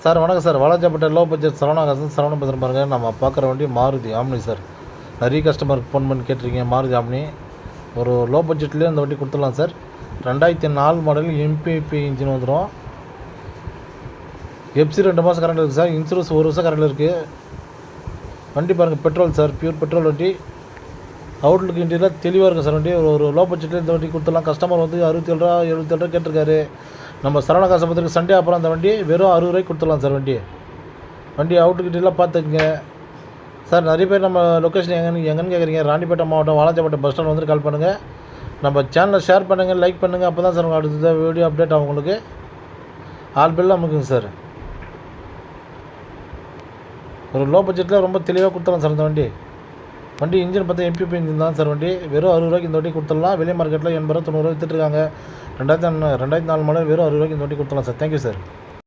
Sir வணக்கம் sir. Walajapet low budget Saravanan பேசுகிறேன் பாருங்கள். நம்ம பார்க்குற வண்டி மாருதி ஆம்னி சார். நிறைய கஸ்டமருக்கு ஃபோன் பண்ணி கேட்டிருக்கீங்க. மாருதி ஆம்னி ஒரு லோ பட்ஜெட்லேயே இந்த வண்டி கொடுத்துடலாம் சார். 2004 மாடல் எம்பிபி இன்ஜின் வந்துடும். எஃப்சி 2 மாதம் கரண்ட் இருக்குது சார். இன்சூரன்ஸ் 1 வருஷம் கரண்ட் இருக்குது. வண்டி பாருங்கள், பெட்ரோல் சார், பியூர் பெட்ரோல் வண்டி. அவுட்லுக் இன்டீரியர் தெளிவாக இருக்கும் சார். வண்டி ஒரு லோ பட்ஜெட்டில் இந்த வண்டி கொடுத்துடலாம். கஸ்டமர் வந்து 67 ரூபா 77 ரூபா கேட்டிருக்காரு. நம்ம சரவண காசபத்திரிக்கு சண்டே அப்புறம் அந்த வண்டி வெறும் 60 ரூபாய்க்கு கொடுத்துடலாம் சார். வண்டி அவுட்டுக்கிட்டலாம் பார்த்துக்குங்க சார். நிறைய பேர் நம்ம லொக்கேஷன் எங்கன்னு கேட்குறீங்க. ராணிப்பேட்டை மாவட்டம் வாலாஜாப்பேட்டை பஸ் ஸ்டாண்ட் வந்து கால் பண்ணுங்கள். நம்ம சேனலை ஷேர் பண்ணுங்கள், லைக் பண்ணுங்கள். அப்போ தான் சார் உங்களுக்கு அடுத்த வீடியோ அப்டேட் ஆகும். உங்களுக்கு ஆல் பில்லாம் நமக்குங்க சார். ஒரு லோ பட்ஜெட்டில் ரொம்ப தெளிவாக கொடுத்துடலாம் சார். இந்த வண்டி இன்ஜின் பார்த்தா எம்பிபி இன்ஜின் தான் சார். வண்டி வெறும் 60 ரூபாய்க்கு இந்த வண்டி கொடுத்துடலாம். வெளியே மார்க்கெட்டில் 80 ரூபா 90 ரூபா விற்றுட்ருக்காங்க. 2004 மாடல் வெறும் 60 ரூபாய்க்கு இந்த வண்டி கொடுத்துடலாம் சார். Thank you sir.